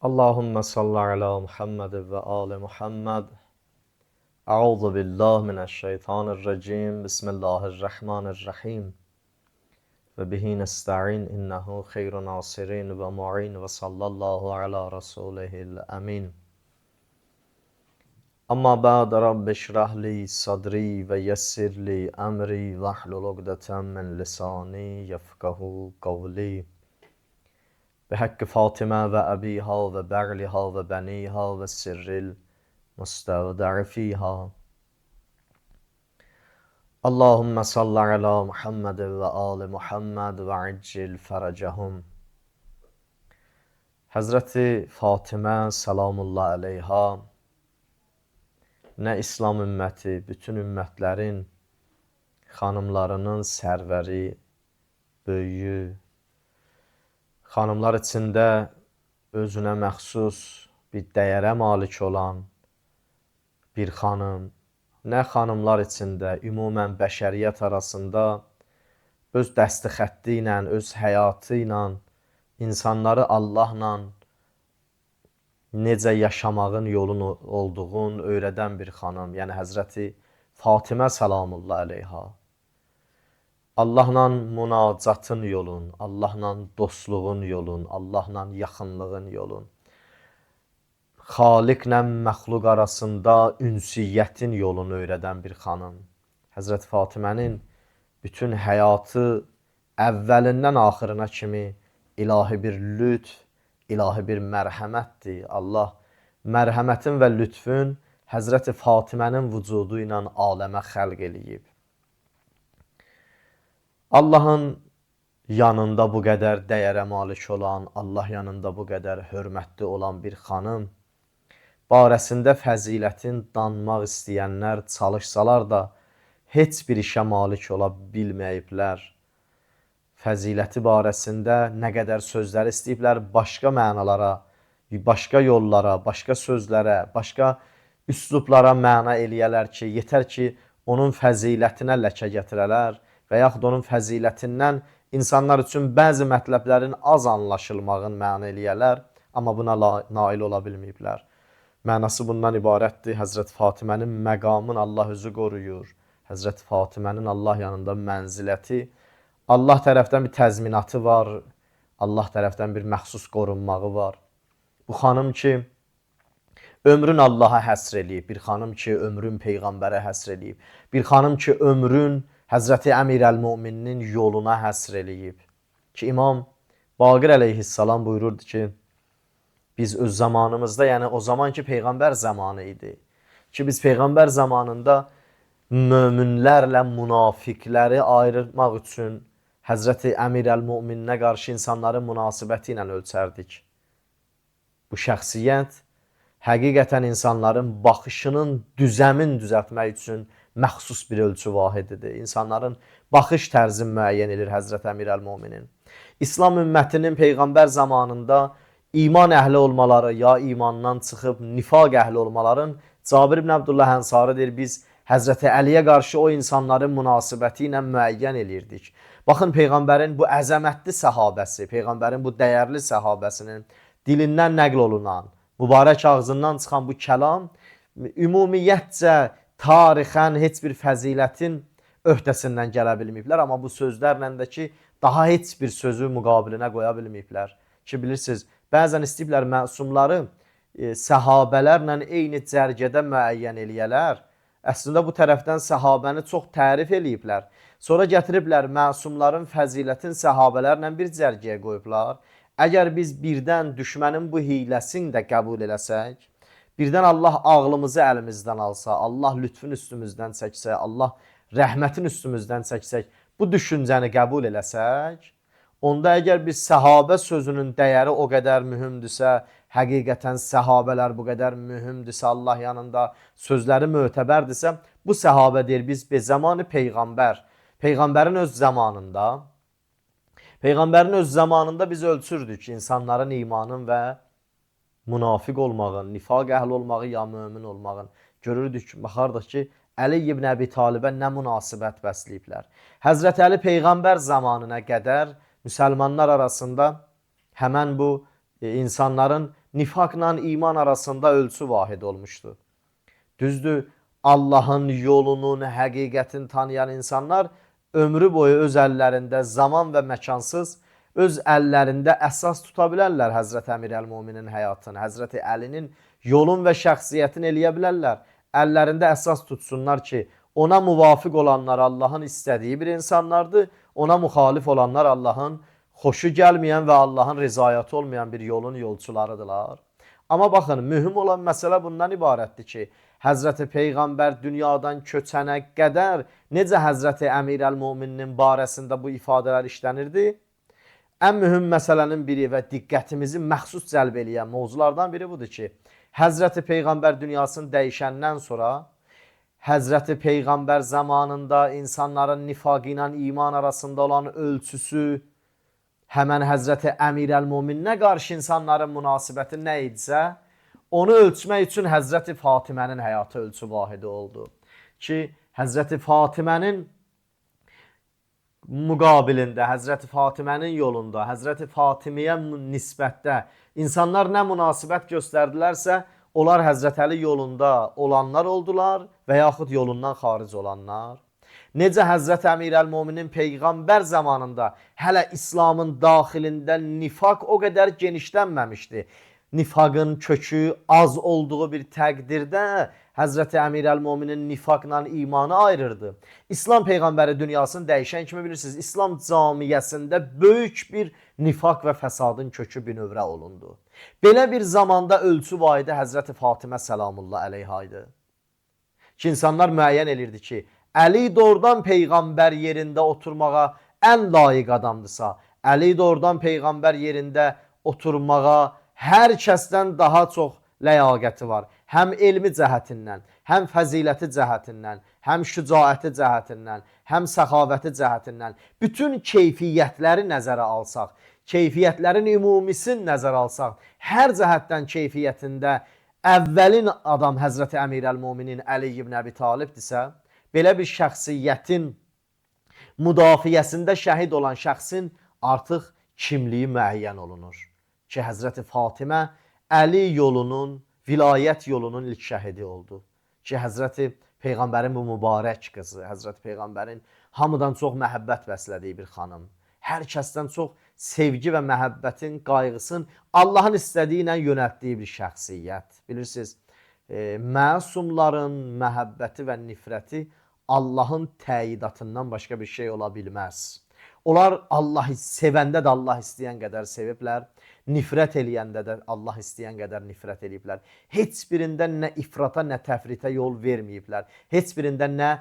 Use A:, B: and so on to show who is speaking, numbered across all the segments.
A: Allahümme salli ala Muhammed ve ali Muhammed. Euzu billahi mineşşeytanirracim. Bismillahirrahmanirrahim. Ve bihi nesta'in innehu hayru nasirin ve mu'in ve sallallahu ala rasulihil amin. Amma ba'd rabbi şrah li sadri ve yessir li emri ve hlul ukdeten min lisani yefkahu kavli. بحق فاطمة وأبيها وبعلها وبنيها والسر المستودع فيها اللهم صل على محمد وآل محمد وعجل فرجهم. Hazreti Fatıma salamullah aleyha nə İslam ümməti, bütün ümmətlərin xanımlarının sərvəri, böyüyü, xanımlar içində özünə məxsus bir dəyərə malik olan bir xanım, nə xanımlar içində ümumən bəşəriyyət arasında öz dəsti xətti ilə, öz həyatı ilə insanları Allahla necə yaşamağın yolun olduğunu öyrədən bir xanım, yəni Həzrəti Fatimə salamullah aleyha. Allahla münacatın yolun, Allahla dostluğun yolun, Allahla yaxınlığın yolun, Xaliqlə məxluq arasında ünsiyyətin yolunu öyrədən bir xanım. Həzrət Fatimənin bütün həyatı əvvəlindən axırına kimi ilahi bir lütf, ilahi bir mərhəmətdir. Allah mərhəmətin və lütfün Həzrət Fatimənin vücudu ilə aləmə xəlq eləyib. Allahın yanında bu qədər dəyərə malik olan, Allah yanında bu qədər hörmətli olan bir xanım, barəsində fəzilətin danmaq istəyənlər çalışsalar da, heç bir işə malik ola bilməyiblər. Fəziləti barəsində nə qədər sözlər istəyiblər, başqa mənalara, başqa yollara, başqa sözlərə, başqa üslublara məna eləyələr ki, yetər ki, onun fəzilətinə ləkə gətirələr və yaxud onun fəzilətindən insanlar üçün bəzi mətləblərin az anlaşılmağın məna eləyələr, amma buna nail ola bilməyiblər. Mənası bundan ibarətdir. Həzrət Fatimənin məqamını Allah özü qoruyur. Həzrət Fatimənin Allah yanında mənziləti, Allah tərəfdən bir təzminatı var, Allah tərəfdən bir məxsus qorunmağı var. Bu xanım ki, ömrün Allaha həsr eləyib, bir xanım ki, ömrün Peyğəmbərə həsr eləyib, bir xanım ki, ömrün Həzrəti Əmir-əl-Möminin yoluna həsr eləyib. Ki, İmam Baqir əleyhissalam buyururdu ki, biz öz zamanımızda, yəni o zamanki Peyğəmbər zamanı idi ki, biz Peyğəmbər zamanında möminlərlə münafiqləri ayırmaq üçün Həzrəti Əmir-əl-Mömininə qarşı insanların münasibəti ilə ölçərdik. Bu şəxsiyyət həqiqətən insanların baxışının düzəmin düzəltmək üçün məxsus bir ölçü vahididir. İnsanların baxış tərzi müəyyən edir Həzrət Əmir-əl-Möminin. İslam ümmətinin Peyğəmbər zamanında iman əhli olmaları, ya imandan çıxıb nifaq əhli olmaların Cabir ibn Abdullah Ənsari deyir, biz Həzrəti Əliyə qarşı o insanların münasibəti ilə müəyyən elirdik. Baxın, Peyğəmbərin bu əzəmətli səhabəsi, Peyğəmbərin bu dəyərli səhabəsinin dilindən nəql olunan, mübarək ağzından çıxan bu kəlam ümumiyyətcə tarixən heç bir fəzilətin öhdəsindən gələ bilməyiblər, amma bu sözlərlə də ki, daha heç bir sözü müqabilinə qoya bilməyiblər. Ki, bilirsiniz, bəzən istəyiblər məsumları səhabələrlə eyni cərgədə müəyyən eləyələr. Əslində bu tərəfdən səhabəni çox tərif eləyiblər. Sonra gətiriblər məsumların fəzilətin səhabələrlə bir cərgəyə qoyublar. Əgər biz birdən düşmənin bu hiləsini də qəbul eləsək, birdən Allah ağlımızı əlimizdən alsa, Allah lütfün üstümüzdən çəksə, Allah rəhmətin üstümüzdən çəksək, bu düşüncəni qəbul eləsək, onda əgər bir səhabə sözünün dəyəri o qədər mühümdürsə, həqiqətən səhabələr bu qədər mühümdürsə, Allah yanında sözləri mötəbərdirsə, bu səhabə deyir, biz bir zamanı Peyğəmbər, Peyğəmbərin öz zamanında biz ölçürdük insanların imanın və münafiq olmağın, nifaq əhli olmağı ya mömin olmağın. Görürdük, baxardıq ki, Əli ibn Əbi Talibə nə münasibət bəsləyiblər. Həzrət Əli Peyğəmbər zamanına qədər müsəlmanlar arasında həmən bu insanların nifakla iman arasında ölçü vahid olmuşdu. Düzdür, Allahın yolunun, həqiqətini tanıyan insanlar ömrü boyu öz əllərində zaman və məkansız öz əllərində əsas tuta bilərlər Həzrət Əmir Əl-Muminin həyatını, Həzrət Əlinin yolun və şəxsiyyətini eləyə bilərlər. Əllərində əsas tutsunlar ki, ona muvafiq olanlar Allahın istədiyi bir insanlardır, ona müxalif olanlar Allahın xoşu gəlməyən və Allahın rızayəti olmayan bir yolun yolçularıdırlar. Amma baxın, mühüm olan məsələ bundan ibarətdir ki, Həzrəti Peyğəmbər dünyadan köçənə qədər necə Həzrəti Əmir Əl-Muminin barəsində bu ifadələr işlənirdi? Ən mühüm məsələnin biri və diqqətimizi məxsus cəlb eləyən mövzulardan biri budur ki, Həzrəti Peyğəmbər dünyasını dəyişəndən sonra Həzrəti Peyğəmbər zamanında insanların nifaqı ilə iman arasında olan ölçüsü, həmən Həzrəti Əmir Əl-Muminə qarşı insanların münasibəti nə idisə, onu ölçmək üçün Həzrəti Fatimənin həyatı ölçü vahidi oldu. Ki, Həzrəti Fatimənin müqabilində, Həzrəti Fatimənin yolunda, Həzrəti Fatimiyə nisbətdə insanlar nə münasibət göstərdilərsə, onlar Həzrət Əli yolunda olanlar oldular və yaxud yolundan xaric olanlar. Necə Həzrət Əmir Əl-Muminin Peyğəmbər zamanında hələ İslamın daxilində nifaq o qədər genişlənməmişdi. Nifaqın kökü az olduğu bir təqdirdə Həzrət Əmir Əl-Muminin nifaqla imanı ayırırdı. İslam Peyğəmbəri dünyasını dəyişən kimi bilirsiniz, İslam camiyyəsində böyük bir nifaq və fəsadın kökü binövrə olundu. Belə bir zamanda ölçü vahidi Həzrəti Fatimə səlamullah əleyha idi. Ki, insanlar müəyyən elirdi ki, Əli doğrudan Peyğəmbər yerində oturmağa ən layiq adamdırsa, Əli doğrudan Peyğəmbər yerində oturmağa hər kəsdən daha çox ləyaqəti var. Həm elmi cəhətindən, həm fəziləti cəhətindən, həm şücaəti cəhətindən, həm səxavəti cəhətindən, bütün keyfiyyətləri nəzərə alsaq, keyfiyyətlərin ümumisini nəzərə alsaq, hər cəhətdən keyfiyyətində əvvəlin adam Həzrəti Əmir Əl-Muminin Əli ibn Əbi Talibdirsə, belə bir şəxsiyyətin müdafiəsində şəhid olan şəxsin artıq kimliyi müəyyən olunur. Ki, Həzrəti Fatimə Əli yolunun, vilayət yolunun ilk şəhidi oldu. Ki, Həzrəti Peyğəmbərin bu mübarək qızı, Həzrəti Peyğəmbərin hamıdan çox məhəbbət bəslədiyi bir xanım, hər kəsdən çox sevgi və məhəbbətin, qayğısın Allahın istədiyi ilə yönəltdiyi bir şəxsiyyət. Bilirsiniz, məsumların məhəbbəti və nifrəti Allahın təyidatından başqa bir şey ola bilməz. Onlar Allahı sevəndə də Allah istəyən qədər seviblər, nifrət eləyəndə də Allah istəyən qədər nifrət eləyiblər. Heç birində nə ifrata, nə təfritə yol verməyiblər. Heç birində nə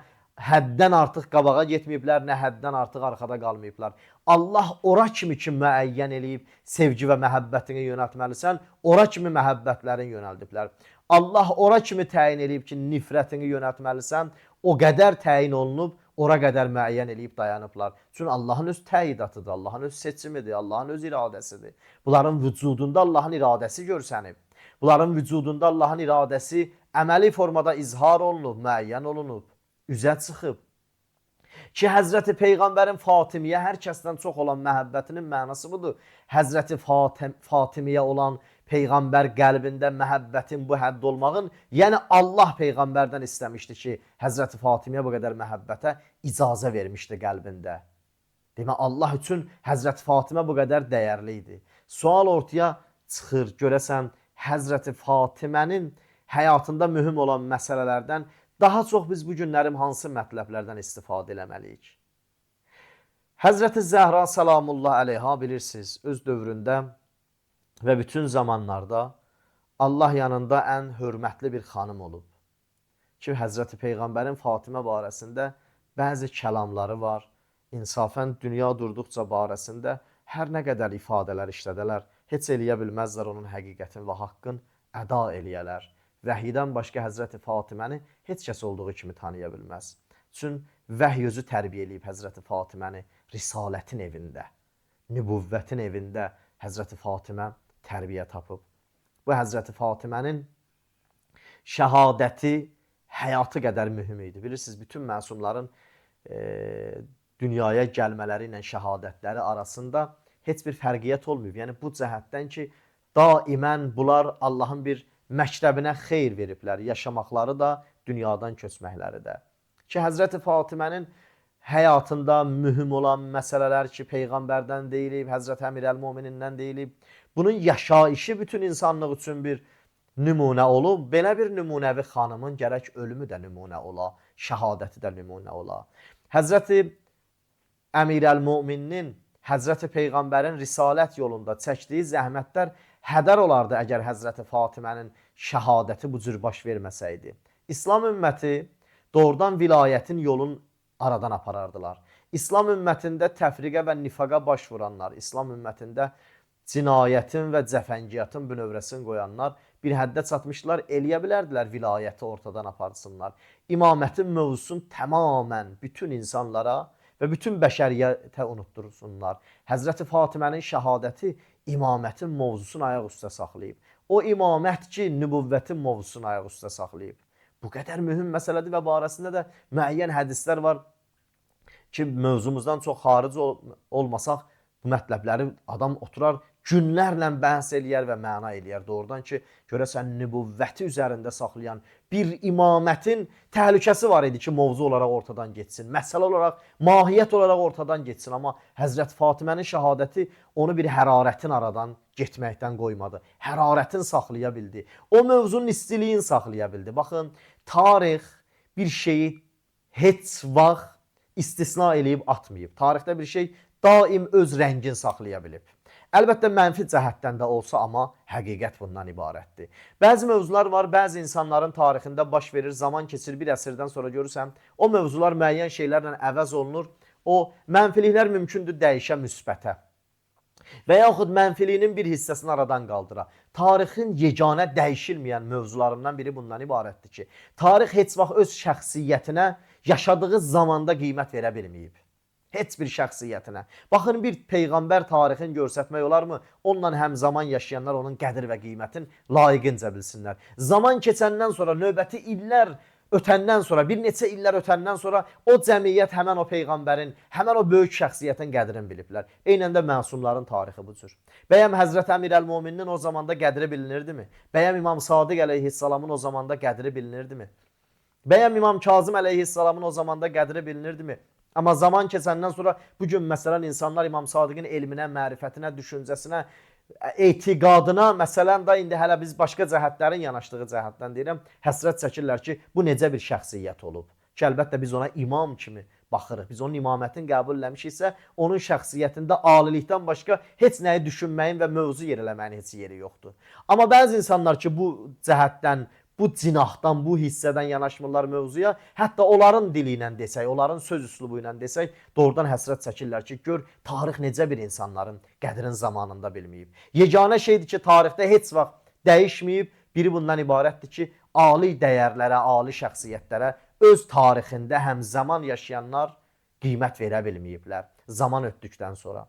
A: həddən artıq qabağa getməyiblər, nə həddən artıq arxada qalmayıblar. Allah ora kimi ki müəyyən eləyib sevgi və məhəbbətini yönəltməlisən, ora kimi məhəbbətlərini yönəldiblər. Allah ora kimi təyin eləyib ki, nifrətini yönəltməlisən, o qədər təyin olunub, ora qədər müəyyən eləyib dayanıblar. Çünki Allahın öz təyidatıdır, Allahın öz seçimidir, Allahın öz iradəsidir. Bunların vücudunda Allahın iradəsi görsənib. Bunların vücudunda Allahın iradəsi əməli formada izhar olunub, müəyyən olunub, üzə çıxıb. Ki, Həzrəti Peyğəmbərin Fatimiyə hər kəsdən çox olan məhəbbətinin mənası budur. Həzrəti Fatimiyə olan Peyğəmbər qəlbində məhəbbətin bu hədd olmağın, yəni Allah Peyğəmbərdən istəmişdi ki, Həzrəti Fatimiyə bu qədər məhəbbətə icazə vermişdi qəlbində. Demə, Allah üçün Həzrəti Fatimə bu qədər dəyərli idi. Sual ortaya çıxır, görəsən, Həzrəti Fatimənin həyatında mühüm olan məsələlərdən daha çox biz bu günlərim hansı mətləblərdən istifadə eləməliyik? Həzrəti Zəhra salamullah əleyha bilirsiniz, öz dövründə və bütün zamanlarda Allah yanında ən hörmətli bir xanım olub. Ki, Həzrəti Peyğəmbərin Fatimə barəsində bəzi kəlamları var. İnsafən dünya durduqca barəsində hər nə qədər ifadələr işlədələr, heç eləyə bilməzlər onun həqiqətin və haqqın əda eləyələr. Vəhiydən başqa Həzrəti Fatiməni heç kəs olduğu kimi tanıya bilməz. Çünki vəhiy özü tərbiyə eləyib Həzrəti Fatiməni risalətin evində, nübüvvətin evində Həzrəti Fatimə tərbiyə tapıb. Bu Həzrəti Fatimənin şəhadəti həyatı qədər mühüm idi. Bilirsiniz, bütün məsumların dünyaya gəlmələri ilə şəhadətləri arasında heç bir fərqiyyət olmayıb. Yəni bu cəhətdən ki, daimən bunlar Allahın bir məktəbinə xeyir veriblər. Yaşamaqları da, dünyadan köçməkləri də. Ki, Həzrəti Fatimənin həyatında mühüm olan məsələlər ki, Peyğəmbərdən deyilib, Həzrəti Əmirəl-Möminindən deyilib. Bunun yaşayışı bütün insanlıq üçün bir nümunə olub. Belə bir nümunəvi xanımın gərək ölümü də nümunə ola, şəhadəti də nümunə ola. Həzrəti Əmirəl-Möminin Həzrəti Peyğəmbərin risalət yolunda çəkdiyi zəhmətlər hədər olardı əgər Həzrəti Fatimənin şəhadəti bu cür baş verməsəydi. İslam ümməti doğrudan vilayətin yolun aradan aparardılar. İslam ümmətində təfriqə və nifaqa baş vuranlar, İslam ümmətində cinayətin və cəfəngiyyatın bünövrəsini qoyanlar bir həddə çatmışlar, eləyə bilərdilər vilayəti ortadan aparsınlar. İmamətin mövzusunu tamamən bütün insanlara və bütün bəşəriyyətə unuttursunlar. Həzrəti Fatimənin şəhadəti imamətin mövzusunu ayaq üstə saxlayıb. O imamət ki, nübüvvətin mövzusunu ayaq üstə saxlayıb. Bu qədər mühüm məsələdir və barəsində də müəyyən hədislər var ki, mövzumuzdan çox xaric olmasaq, bu mətləbləri adam oturar, günlərlə bəhs eləyər və məna eləyər. Doğrudan ki, görəsən nübüvvəti üzərində saxlayan bir imamətin təhlükəsi var idi ki, mövzu olaraq ortadan getsin. Məsələ olaraq, mahiyyət olaraq ortadan getsin. Amma Həzrət Fatimənin şəhadəti onu bir hərarətin aradan getməkdən qoymadı. Hərarətin saxlaya bildi. O mövzunun istiliyini saxlaya bildi. Baxın, tarix bir şeyi heç vaxt istisna eləyib atmayıb. Tarixdə bir şey daim öz rəngini saxlaya bilib. Əlbəttə mənfi cəhətdən də olsa, amma həqiqət bundan ibarətdir. Bəzi mövzular var, bəzi insanların tarixində baş verir, zaman keçir, bir əsrdən sonra görürsən, o mövzular müəyyən şeylərlə əvəz olunur, o mənfiliklər mümkündür dəyişə müsbətə və yaxud mənfiliyinin bir hissəsini aradan qaldıra. Tarixin yeganə dəyişilməyən mövzularından biri bundan ibarətdir ki, tarix heç vaxt öz şəxsiyyətinə yaşadığı zamanda qiymət verə bilməyib. Heç bir şəxsiyyətinə. Baxın, bir Peyğəmbər tarixini görsətmək olarmı? Onunla həmzaman yaşayanlar onun qədir və qiymətin layiqincə bilsinlər. Zaman keçəndən sonra, növbəti illər ötəndən sonra, bir neçə illər ötəndən sonra o cəmiyyət həmən o Peyğəmbərin, həmən o böyük şəxsiyyətin qədrini biliblər. Eynən də məsumların tarixi bu cür. Bəyəm Həzrət Əmirəl-Möminin o zamanda qədri bilinirdimi? Bəyəm İmam Sadiq əleyhissalamın o zamanda qədri bilinirdimi? Bəyəm İmam Kazım əleyhissalamın o zamanda qədri bilinirdimi? Amma zaman keçəndən sonra bugün məsələn insanlar İmam Sadiqin elminə, mərifətinə, düşüncəsinə, etiqadına, məsələn də indi hələ biz başqa cəhətlərin yanaşdığı cəhətdən deyirəm, həsrət çəkirlər ki, bu necə bir şəxsiyyət olub. Ki, əlbəttə biz ona imam kimi baxırıq. Biz onun imamətini qəbul eləmişiksə, onun şəxsiyyətində alilikdən başqa heç nəyi düşünməyin və mövzu yer eləməyin heç yeri yoxdur. Amma bəzi insanlar ki, bu cəhətdən, bu cinahdan, bu hissədən yanaşmırlar mövzuya, hətta onların dili ilə desək, onların söz üslubu ilə desək, doğrudan həsrət çəkirlər ki, gör, tarix necə bir insanların qədrin zamanında bilməyib. Yeganə şeydir ki, tarixdə heç vaxt dəyişməyib, biri bundan ibarətdir ki, ali dəyərlərə, ali şəxsiyyətlərə öz tarixində həmzaman yaşayanlar qiymət verə bilməyiblər zaman ötdükdən sonra.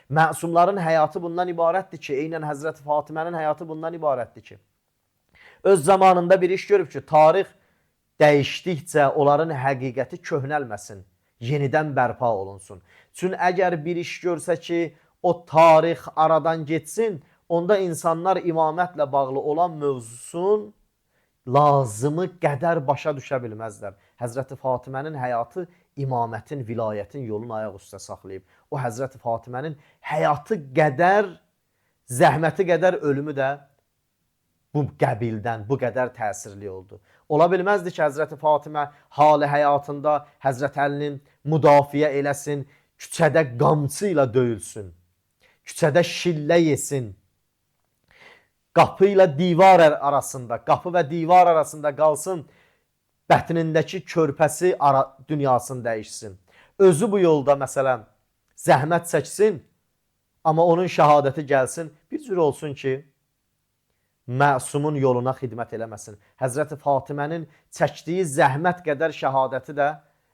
A: Məsumların həyatı bundan ibarətdir ki, eynən Həzrəti Fatimənin həyatı bundan ibarətdir ki, öz zamanında bir iş görüb ki, tarix dəyişdikcə onların həqiqəti köhnəlməsin, yenidən bərpa olunsun. Çünki əgər bir iş görsə ki, o tarix aradan getsin, onda insanlar imamətlə bağlı olan mövzusun lazımı qədər başa düşə bilməzlər. Həzrəti Fatimənin həyatı imamətin, vilayətin yolunu ayaq üstə saxlayıb. O Həzrəti Fatimənin həyatı qədər, zəhməti qədər ölümü də bu qəbildən, bu qədər təsirli oldu. Ola bilməzdi ki, Həzrəti Fatimə hali həyatında Həzrət Əlinin müdafiə eləsin, küçədə qamçı ilə döyülsün, küçədə şillə yesin, qapı ilə divar arasında, qapı və divar arasında qalsın, bətnindəki körpəsi dünyasını dəyişsin. Özü bu yolda məsələn zəhmət çəksin, amma onun şəhadəti gəlsin, bir cür olsun ki, məsumun yoluna xidmət eləməsin. Həzrəti Fatimənin çəkdiyi zəhmət qədər şəhadəti də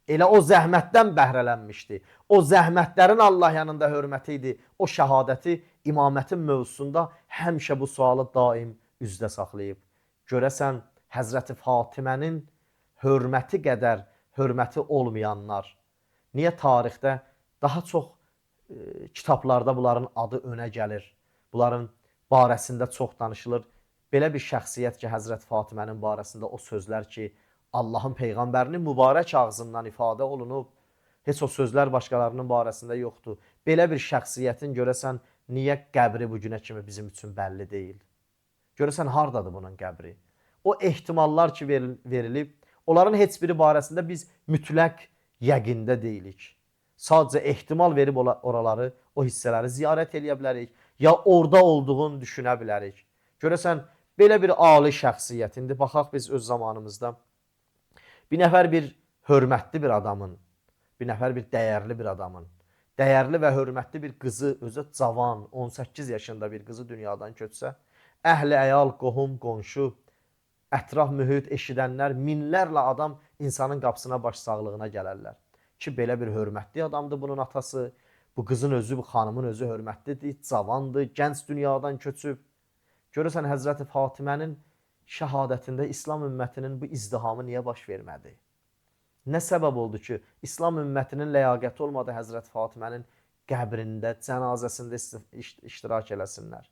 A: elə o zəhmətdən bəhrələnmişdi. O zəhmətlərin Allah yanında hörməti idi. O şəhadəti imamətin mövzusunda həmişə bu sualı daim üzdə saxlayıb. Görəsən, Həzrəti Fatimənin hörməti qədər hörməti olmayanlar niyə tarixdə daha çox kitablarda bunların adı önə gəlir? Bunların barəsində çox danışılır. Belə bir şəxsiyyət ki, Həzrət Fatimənin barəsində o sözlər ki, Allahın peyğəmbərinin mübarək ağzından ifadə olunub, heç o sözlər başqalarının barəsində yoxdur. Belə bir şəxsiyyətin görəsən niyə qəbri bu günə kimi bizim üçün bəlli deyil? Görəsən hardadır bunun qəbri? O ehtimallar ki verilib, onların heç biri barəsində biz mütləq yəqində deyilik. Sadəcə ehtimal verib oraları, o hissələri ziyarət eləyə bilərik, ya orada olduğunu düşünə bilərik. Görəsən belə bir ali şəxsiyyət, indi baxaq biz öz zamanımızda bir nəfər bir hörmətli bir adamın, bir nəfər bir dəyərli bir adamın, dəyərli və hörmətli bir qızı, özü cavan, 18 yaşında bir qızı dünyadan köçsə, əhli əyal, qohum, qonşu, ətraf mühit, eşidənlər, minlərlə adam insanın qapısına baş sağlığına gələrlər. Ki, belə bir hörmətli adamdır bunun atası, bu qızın özü, bu xanımın özü hörmətlidir, cavandır, gənc dünyadan köçüb. Görürsən, Həzrəti Fatimənin şəhadətində İslam ümmətinin bu izdihamı niyə baş vermədi? Nə səbəb oldu ki, İslam ümmətinin ləyaqəti olmadı Həzrət Fatimənin qəbrində, cənazəsində iştirak eləsinlər?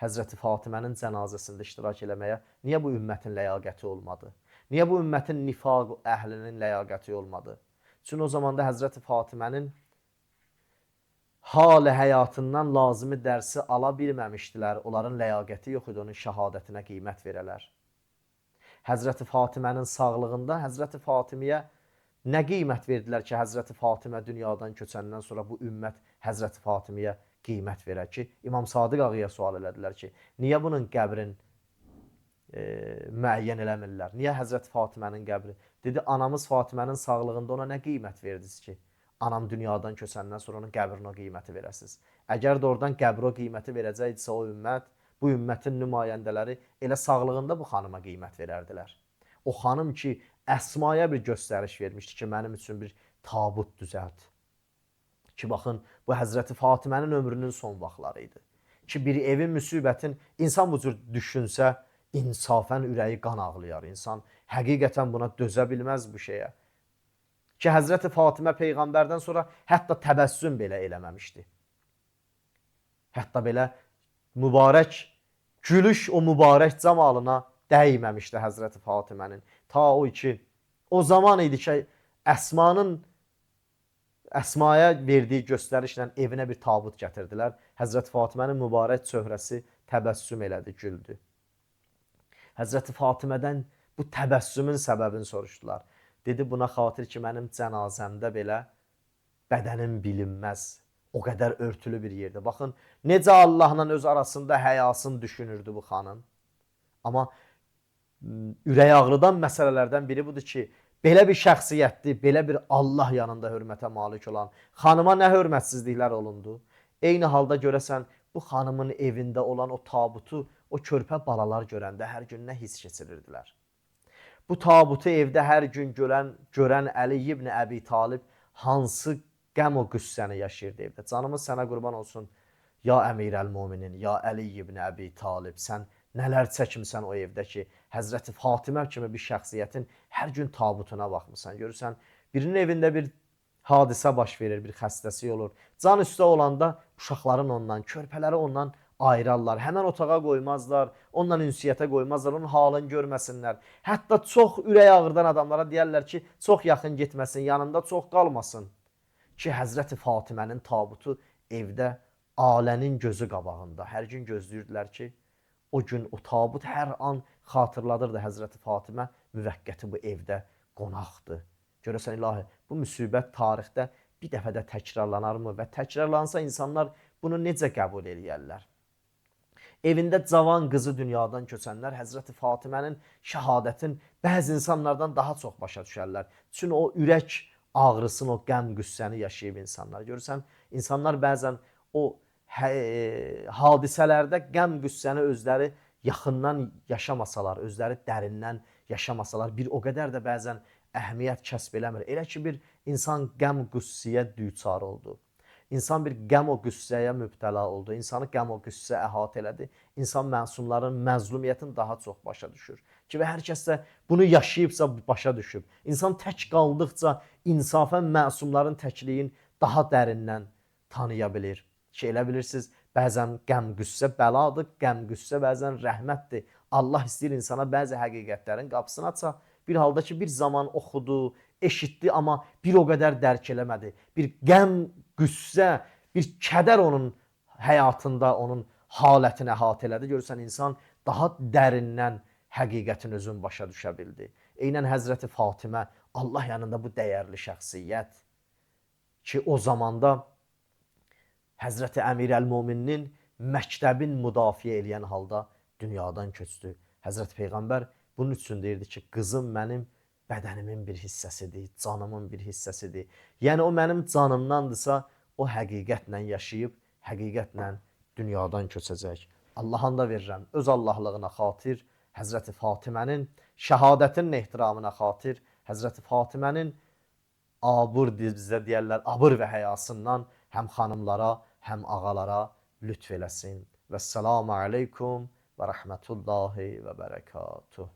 A: Həzrəti Fatimənin cənazəsində iştirak eləməyə niyə bu ümmətin ləyaqəti olmadı? Niyə bu ümmətin nifaq əhlinin ləyaqəti olmadı? Çünki o zamanda Həzrəti Fatimənin hal-i həyatından lazımi dərsi ala bilməmişdilər. Onların ləyaqəti yox idi, onun şəhadətinə qiymət verələr. Həzrəti Fatimənin sağlığında Həzrəti Fatimiyə nə qiymət verdilər ki, Həzrəti Fatimə dünyadan köçəndən sonra bu ümmət Həzrəti Fatimiyə qiymət verər ki, İmam Sadiq ağaya sual elədilər ki, niyə bunun qəbrin müəyyən eləmirlər? Niyə Həzrəti Fatimənin qəbri? Dedi, anamız Fatimənin sağlığında ona nə qiymət verdiniz ki, anam dünyadan köçəndən sonra onun qəbrinə o qiyməti verəsiniz? Əgər də oradan qəbri o qiyməti verəcəkdirsə o ümmət, bu ümmətin nümayəndələri elə sağlığında bu xanıma qiymət verərdilər. O xanım ki, Əsmaya bir göstəriş vermişdi ki, mənim üçün bir tabut düzəlt. Ki, baxın, bu Həzrəti Fatimənin ömrünün son vaxtları idi. Ki, bir evin müsibətin, insan bu cür düşünsə, insafən ürəyi qan ağlayar. İnsan həqiqətən buna dözə bilməz bu şeyə. Ki, Həzrəti Fatimə Peyğəmbərdən sonra hətta təbəssüm belə eləməmişdi. Hətta belə mübarək gülüş o mübarək camalına dəyməmişdi Həzrəti Fatimənin. Ta o ki, o zaman idi ki, Əsmaya verdiyi göstərişlə evinə bir tabut gətirdilər. Həzrəti Fatimənin mübarək çöhrəsi təbəssüm elədi, güldü. Həzrəti Fatimədən bu təbəssümün səbəbini soruşdular. Dedi, buna xatir ki, mənim cənazəmdə belə bədənim bilinməz. O qədər örtülü bir yerdə. Baxın, necə Allahla öz arasında həyasını düşünürdü bu xanım. Amma ürək ağrıdan məsələlərdən biri budur ki, belə bir şəxsiyyətli, belə bir Allah yanında hörmətə malik olan xanıma nə hörmətsizliklər olundu? Eyni halda görəsən, bu xanımın evində olan o tabutu, o körpə balalar görəndə hər gün nə hiss keçirirdilər? Bu tabutu evdə hər gün görən Əli ibn Əbi Talib hansı qəm o qüssəni yaşayırdı evdə? Canımız sənə qurban olsun, ya Əmirəl-Müminin, ya Əli ibn Əbi Talib, sən nələr çəkimsən o evdə ki, Həzrəti Fatimə kimi bir şəxsiyyətin hər gün tabutuna baxmısan. Görürsən, birinin evində bir hadisə baş verir, bir xəstəsi olur. Can üstə olanda uşaqların ondan, körpələri ondan ayırarlar. Həmən otağa qoymazlar, onunla ünsiyyətə qoymazlar, onun halını görməsinlər. Hətta çox ürək ağrıdan adamlara deyərlər ki, çox yaxın getməsin, yanında çox qalmasın. Ki, Həzrəti Fatimənin tabutu evdə alənin gözü qabağında. Hər gün gözləyirdilər ki, o gün o tabut hər an xatırladırdı Həzrəti Fatimə müvəqqəti bu evdə qonaqdır. Görəsən ilahi, bu müsibət tarixdə bir dəfə də təkrarlanarmı və təkrarlansa insanlar bunu necə qəbul eləyərlər? Evində cavan qızı dünyadan köçənlər Həzrəti Fatimənin şəhadətin bəzi insanlardan daha çox başa düşərlər. Çünki o ürək ağrısını, o qəm qüssəni yaşayıb insanlar. Görürsən, insanlar bəzən o hadisələrdə qəm qüssəni özləri yaxından yaşamasalar, özləri dərindən yaşamasalar, bir o qədər də bəzən əhəmiyyət kəsb eləmir. Elə ki, bir insan qəm qüssəyə düçar oldu. İnsan bir qəm o qüssəyə mübtəla oldu. İnsanı qəm o qüssə əhatə elədi. İnsan məsumların məzlumiyyətini daha çox başa düşür. Ki, və hər kəs də bunu yaşayıbsa başa düşüb. İnsan tək qaldıqca insafən məsumların təkliyin daha dərindən tanıya bilir. Ki, elə bilirsiniz, Bəzən qəm-qüssə bəladır, qəm-qüssə bəzən rəhmətdir. Allah istəyir insana bəzi həqiqətlərin qapısını aça. Bir halda ki, bir zaman oxudu, eşitdi, amma bir o qədər dərk eləmədi. Bir qəm, qüssə, bir kədər onun həyatında, onun halətini əhatə elədi. Görürsən, insan daha dərindən həqiqətin özün başa düşə bildi. Eynən Həzrəti Fatimə, Allah yanında bu dəyərli şəxsiyyət ki, o zamanda Həzrəti Əmir Əl-Möminin məktəbin müdafiə eləyən halda dünyadan köçdü. Həzrəti Peyğəmbər bunun üçün deyirdi ki, qızım mənim bədənimin bir hissəsidir, canımın bir hissəsidir. Yəni o mənim canımdandırsa, o həqiqətlə yaşayıb, həqiqətlə dünyadan köçəcək. Allah'an da verirəm, öz Allahlığına xatir, Həzrəti Fatimənin şəhadətinin ehtiramına xatir, Həzrəti Fatimənin abır bizdə deyərlər, abır və həyasından həm xanımlara, həm ağalara lütf eləsin. Vəssalamu aleykum və rəhmətullahi və bərəkatuh.